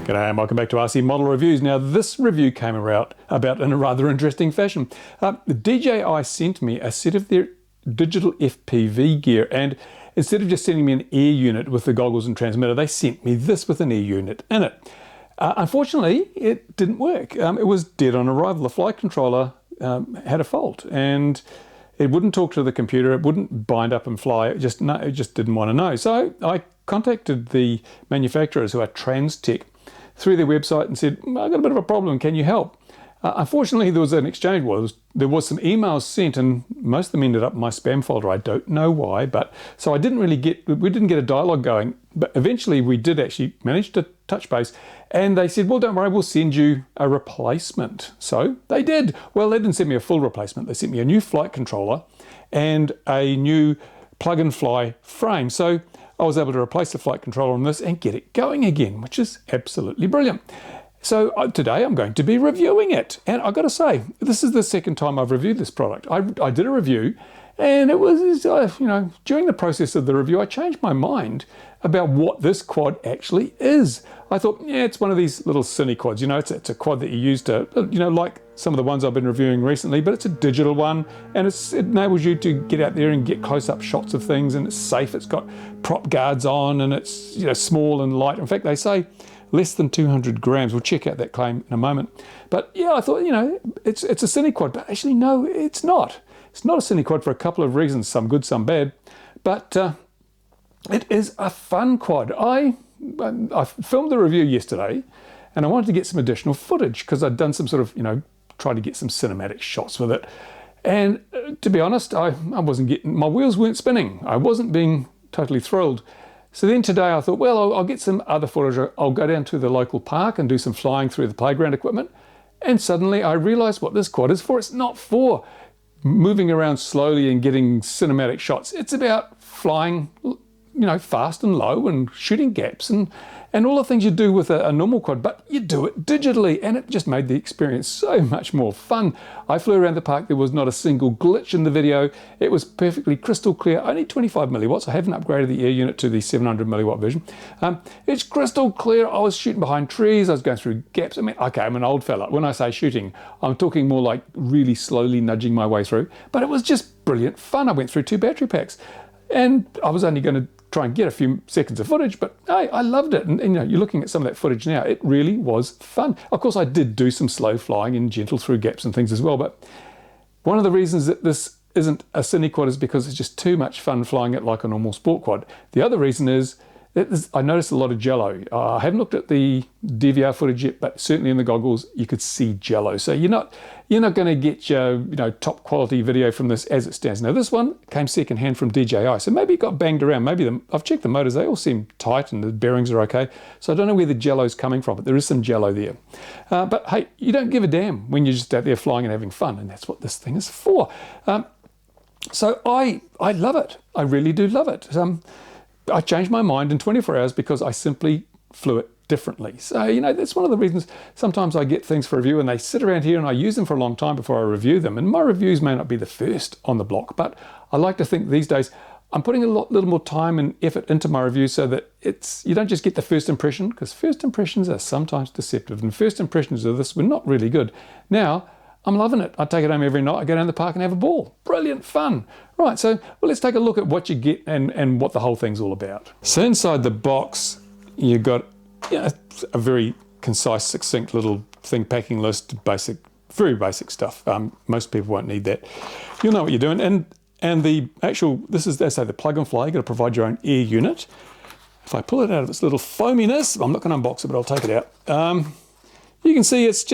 G'day and welcome back to RC Model Reviews. Now this review came about in a rather interesting fashion. DJI sent me a set of their digital FPV gear, and instead of just sending me an air unit with the goggles and transmitter, they sent me this with an air unit in it. Unfortunately, it didn't work. It was dead on arrival. The flight controller had a fault and it wouldn't talk to the computer, it wouldn't bind up and fly, it just didn't want to know. So I contacted the manufacturers, who are TransTEC, through their website and said, I've got a bit of a problem, can you help? Unfortunately, there was an exchange. There was some emails sent, and most of them ended up in my spam folder. I don't know why, but so we didn't get a dialogue going. But eventually, we did actually manage to touch base, and they said, well, don't worry, we'll send you a replacement. So they did. Well, they didn't send me a full replacement. They sent me a new flight controller and a new plug-and-fly frame. So I was able to replace the flight controller on this and get it going again, which is absolutely brilliant. So today I'm going to be reviewing it. And I've got to say, this is the second time I've reviewed this product. I did a review, and it was, during the process of the review, I changed my mind about what this quad actually is. I thought, yeah, it's one of these little cine quads. It's a quad that you use to, like some of the ones I've been reviewing recently, but it's a digital one, and it enables you to get out there and get close-up shots of things, and it's safe. It's got prop guards on, and it's small and light. In fact, they say less than 200 grams. We'll check out that claim in a moment. But yeah, I thought, it's a cine quad, but actually no, it's not. It's not a cine quad for a couple of reasons, some good, some bad. But it is a fun quad. I filmed the review yesterday, and I wanted to get some additional footage because I'd done some sort of, tried to get some cinematic shots with it. And to be honest, I wasn't getting, my wheels weren't spinning. I wasn't being totally thrilled. So then today I thought, well, I'll get some other footage. I'll go down to the local park and do some flying through the playground equipment. And suddenly I realized what this quad is for. It's not for moving around slowly and getting cinematic shots. It's about flying, fast and low and shooting gaps and all the things you do with a normal quad, but you do it digitally, and it just made the experience so much more fun. I flew around the park. There was not a single glitch in the video. It was perfectly crystal clear, only 25 milliwatts. I haven't upgraded the air unit to the 700 milliwatt version. It's crystal clear. I was shooting behind trees. I was going through gaps. Okay, I'm an old fella. When I say shooting, I'm talking more like really slowly nudging my way through, but it was just brilliant fun. I went through 2 battery packs, and I was only going to try and get a few seconds of footage, but hey, I loved it. And you're looking at some of that footage now. It really was fun. Of course, I did do some slow flying and gentle through gaps and things as well, but one of the reasons that this isn't a cine quad is because it's just too much fun flying it like a normal sport quad. The other reason is that I noticed a lot of jello. I haven't looked at the DVR footage yet, but certainly in the goggles you could see jello. So you're not going to get your top quality video from this as it stands. Now this one came second hand from DJI, so maybe it got banged around. Maybe I've checked the motors; they all seem tight and the bearings are okay. So I don't know where the jello's coming from, but there is some jello there. But hey, you don't give a damn when you're just out there flying and having fun, and that's what this thing is for. So I love it. I really do love it. I changed my mind in 24 hours because I simply flew it differently. So, that's one of the reasons sometimes I get things for review and they sit around here and I use them for a long time before I review them. And my reviews may not be the first on the block, but I like to think these days I'm putting a little more time and effort into my review so that you don't just get the first impression, because first impressions are sometimes deceptive, and first impressions of this were not really good. Now, I'm loving it. I take it home every night. I go down to the park and have a ball. Brilliant fun. Right, so let's take a look at what you get and what the whole thing's all about. So inside the box, you've got a very concise, succinct little thing, packing list, very basic stuff. Most people won't need that. You'll know what you're doing. And the actual, this is, they say, the plug and fly. You've got to provide your own air unit. If I pull it out of its little foaminess, I'm not going to unbox it, but I'll take it out. You can see it's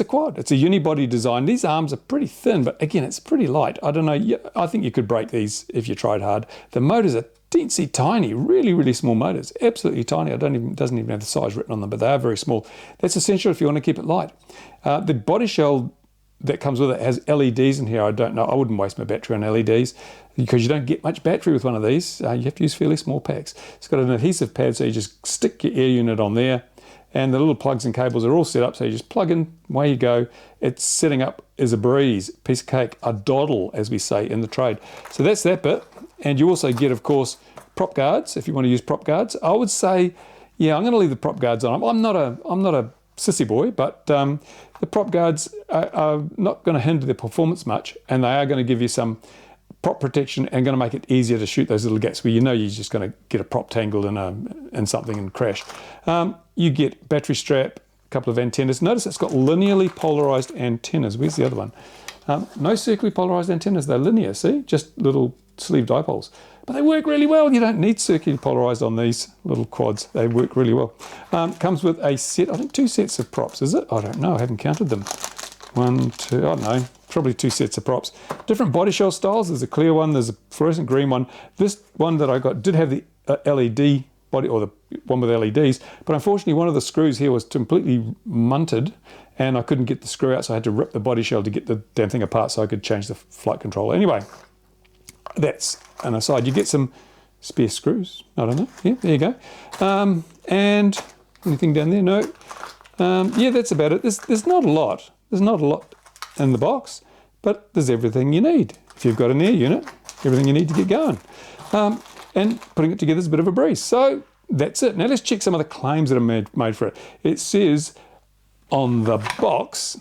a quad. It's a unibody design. These arms are pretty thin, but again, it's pretty light. I don't know. I think you could break these if you tried hard. The motors are teensy tiny, really, really small motors. Absolutely tiny. Doesn't even have the size written on them, but they are very small. That's essential if you want to keep it light. The body shell that comes with it has LEDs in here. I don't know. I wouldn't waste my battery on LEDs because you don't get much battery with one of these. You have to use fairly small packs. It's got an adhesive pad, so you just stick your air unit on there. And the little plugs and cables are all set up, so you just plug in, away you go. It's setting up is a breeze, piece of cake, a doddle, as we say in the trade. So that's that bit. And you also get, of course, prop guards, if you want to use prop guards. I would say yeah, I'm going to leave the prop guards on. I'm not a sissy boy, but the prop guards are not going to hinder the performance much, and they are going to give you some prop protection and going to make it easier to shoot those little gaps where you know you're just going to get a prop tangled in something and crash. You get battery strap, a couple of antennas. Notice it's got linearly polarized antennas. Where's the other one? No circularly polarized antennas. They're linear, see? Just little sleeve dipoles. But they work really well. You don't need circularly polarized on these little quads. They work really well. Comes with a set, I think 2 sets of props, is it? I don't know, I haven't counted them. 1, 2, I don't know, probably 2 sets of props. Different body shell styles. There's a clear one, there's a fluorescent green one. This one that I got did have the LED body, or the one with LEDs, but unfortunately one of the screws here was completely munted and I couldn't get the screw out, so I had to rip the body shell to get the damn thing apart so I could change the flight controller. Anyway, that's an aside. You get some spare screws. I don't know. Yeah, there you go. And anything down there? No. Yeah, that's about it. There's not a lot. There's not a lot in the box, but there's everything you need. If you've got an air unit, everything you need to get going. And putting it together is a bit of a breeze. So that's it. Now let's check some of the claims that are made for it. It says on the box,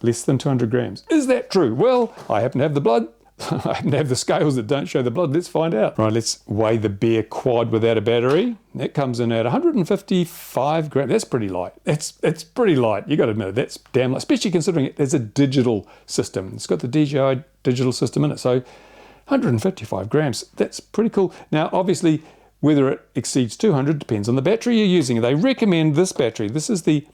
less than 200 grams. Is that true? Well, I happen to have the blood. I happen to have the scales that don't show the blood. Let's find out. Right, let's weigh the bare quad without a battery. That comes in at 155 grams. That's pretty light. It's pretty light. You got to admit, that's damn light, especially considering it there's a digital system. It's got the DJI digital system in it. So 155 grams, that's pretty cool. Now, obviously, whether it exceeds 200 depends on the battery you're using. They recommend this battery. This is the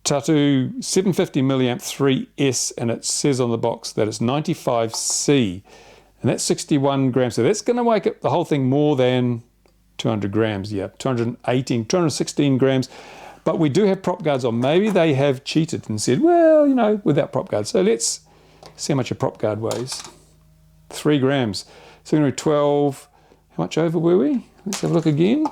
Tatu 750 milliamp 3S, and it says on the box that it's 95C, and that's 61 grams. So that's going to make it the whole thing more than 200 grams. Yeah, 218, 216 grams. But we do have prop guards on. Maybe they have cheated and said, well, you know, without prop guards. So let's see how much a prop guard weighs. 3 grams. So we're going to 12. How much over were we? Let's have a look again.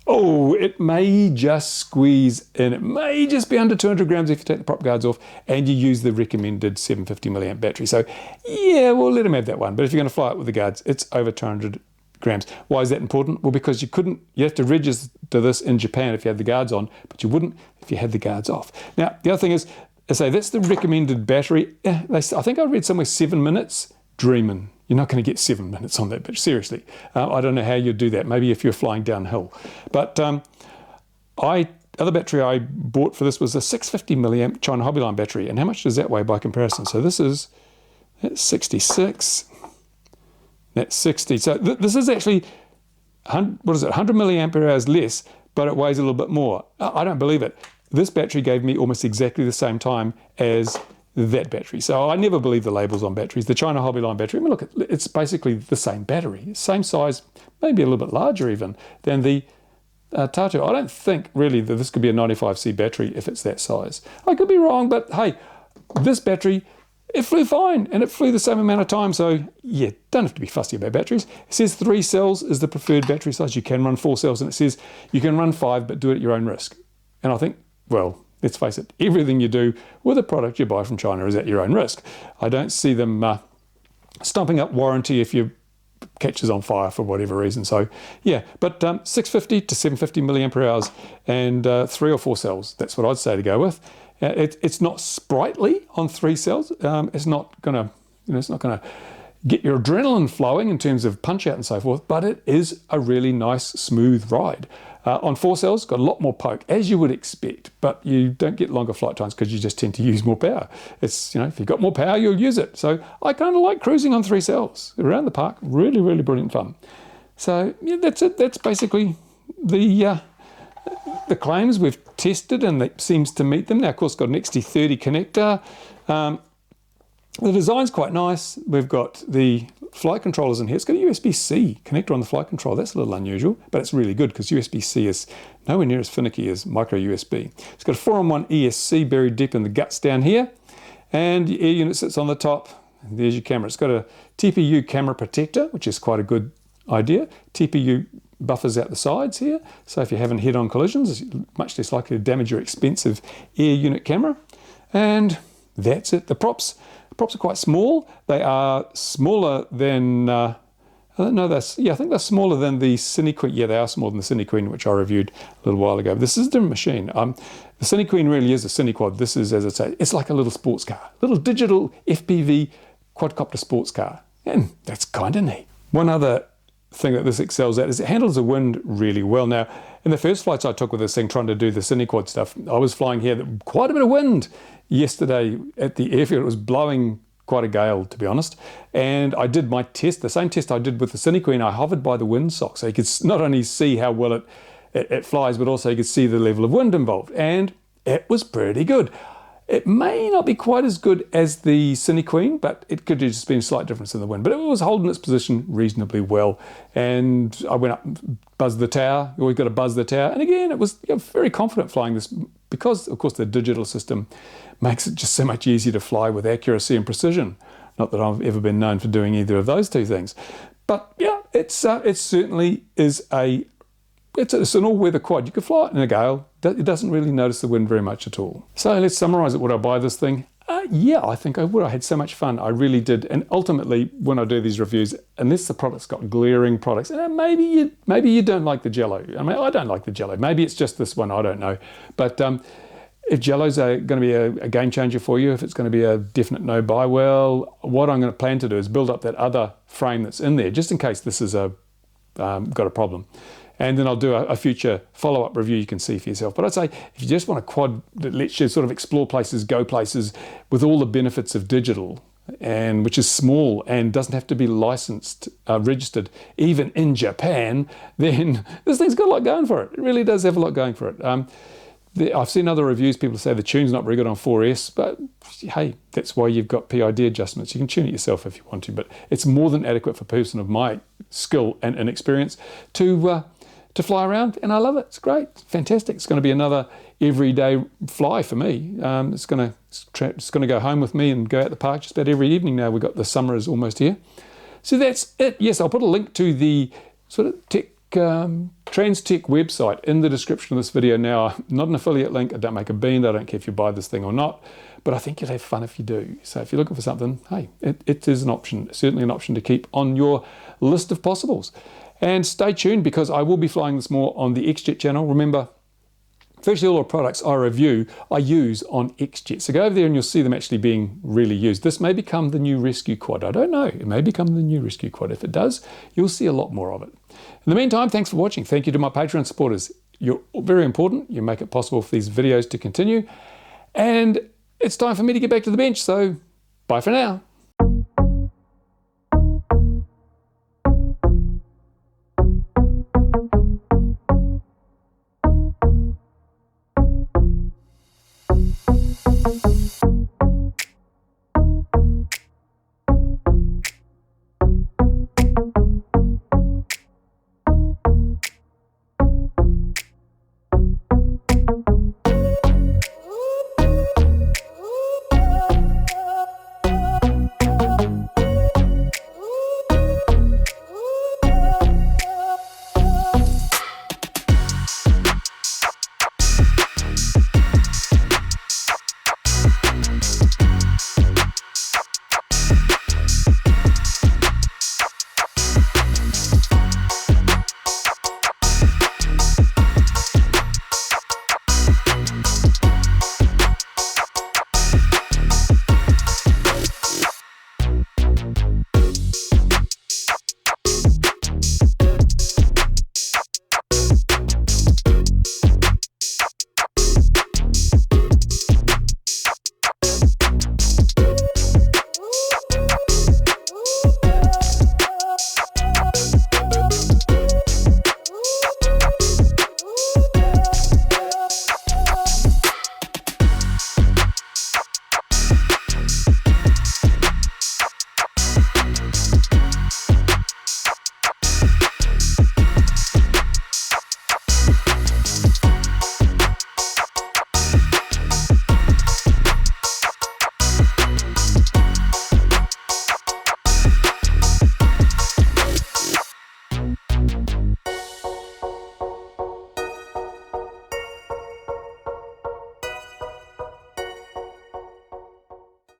Oh, it may just squeeze in. It may just be under 200 grams if you take the prop guards off and you use the recommended 750 milliamp battery. So yeah, we'll let him have that one. But if you're going to fly it with the guards, it's over 200 grams. Why is that important? Well, because you have to register this in Japan if you had the guards on, but you wouldn't if you had the guards off. Now, the other thing is, I say that's the recommended battery. I think I read somewhere 7 minutes. Dreaming. You're not going to get 7 minutes on that, but seriously, I don't know how you'd do that. Maybe if you're flying downhill. But other battery I bought for this was a 650 milliamp China Hobbyline battery. And how much does that weigh by comparison? So that's 66. That's 60. So this is actually, what is it, 100 milliampere hours less, but it weighs a little bit more. I don't believe it. This battery gave me almost exactly the same time as that battery. So I never believe the labels on batteries. The China Hobbyline battery, I mean, look, it's basically the same battery, same size, maybe a little bit larger even than the Tatu. I don't think really that this could be a 95C battery if it's that size. I could be wrong, but hey, this battery, it flew fine and it flew the same amount of time. So yeah, don't have to be fussy about batteries. It says 3 cells is the preferred battery size. You can run 4 cells, and it says you can run 5, but do it at your own risk. And I think, well, let's face it, everything you do with a product you buy from China is at your own risk. I don't see them stumping up warranty if your catches on fire for whatever reason. So yeah, but 650 to 750 milliampere hours and 3 or 4 cells. That's what I'd say to go with. It's not sprightly on 3 cells. It's not gonna, it's not gonna get your adrenaline flowing in terms of punch out and so forth, but it is a really nice, smooth ride. On 4 cells, got a lot more poke, as you would expect, but you don't get longer flight times because you just tend to use more power. It's, if you've got more power, you'll use it. So I kind of like cruising on 3 cells around the park. Really, really brilliant fun. So yeah, that's it. That's basically the claims. We've tested and that seems to meet them. Now, of course, got an XT30 connector. The design's quite nice. We've got the flight controllers in here. It's got a USB-C connector on the flight controller. That's a little unusual, but it's really good because USB-C is nowhere near as finicky as micro USB. It's got a 4-in-1 ESC buried deep in the guts down here, and the air unit sits on the top. And there's your camera. It's got a TPU camera protector, which is quite a good idea. TPU buffers out the sides here, so if you're having head-on collisions, it's much less likely to damage your expensive air unit camera. And that's it. The props are quite small. They are smaller than, are No, I think they're smaller than the Cinequeen. Yeah, they are smaller than the Cinequeen, which I reviewed a little while ago. But this is a different machine. The Cinequeen really is a Cinequad. This is, as I say, it's like a little sports car, little digital FPV quadcopter sports car. And that's kind of neat. One other thing that this excels at is it handles the wind really well. Now, in the first flights I took with this thing, trying to do the Cinequad stuff, I was flying here, quite a bit of wind yesterday at the airfield. It was blowing quite a gale, to be honest. And I did my test, the same test I did with the Cinequeen. I hovered by the windsock, so you could not only see how well it flies, but also you could see the level of wind involved. And it was pretty good. It may not be quite as good as the Cinequeen, but it could have just been a slight difference in the wind. But it was holding its position reasonably well. And I went up, buzzed the tower. You always got to buzz the tower. And again, it was very confident flying this because, of course, the digital system makes it just so much easier to fly with accuracy and precision. Not that I've ever been known for doing either of those two things. But yeah, it certainly is it's an all-weather quad. You could fly it in a gale. It doesn't really notice the wind very much at all. So let's summarize it. Would I buy this thing? Yeah, I think I would. I had so much fun. I really did. And ultimately, when I do these reviews, unless the product's got glaring products, and maybe you don't like the jello. I mean, I don't like the jello. Maybe it's just this one. I don't know. But if jello's going to be a game changer for you, if it's going to be a definite no-buy, well, what I'm going to plan to do is build up that other frame that's in there, just in case this is got a problem. And then I'll do a future follow-up review you can see for yourself. But I'd say if you just want a quad that lets you sort of explore places, go places with all the benefits of digital, and which is small and doesn't have to be licensed, registered, even in Japan, then this thing's got a lot going for it. It really does have a lot going for it. I've seen other reviews, people say the tune's not very good on 4S, but hey, that's why you've got PID adjustments. You can tune it yourself if you want to, but it's more than adequate for a person of my skill and experience to fly around, and I love it. It's great, it's fantastic. It's going to be another everyday fly for me. It's going to go home with me and go out the park just about every evening now. The summer is almost here. So that's it. Yes, I'll put a link to the sort of TransTEC website in the description of this video. Now, not an affiliate link. I don't make a bean. I don't care if you buy this thing or not, but I think you'll have fun if you do. So if you're looking for something, hey, it is an option, certainly an option to keep on your list of possibles. And stay tuned because I will be flying this more on the XJet channel. Remember, virtually all the products I review, I use on XJet. So go over there and you'll see them actually being really used. This may become the new rescue quad. I don't know. It may become the new rescue quad. If it does, you'll see a lot more of it. In the meantime, thanks for watching. Thank you to my Patreon supporters. You're very important. You make it possible for these videos to continue. And it's time for me to get back to the bench. So bye for now.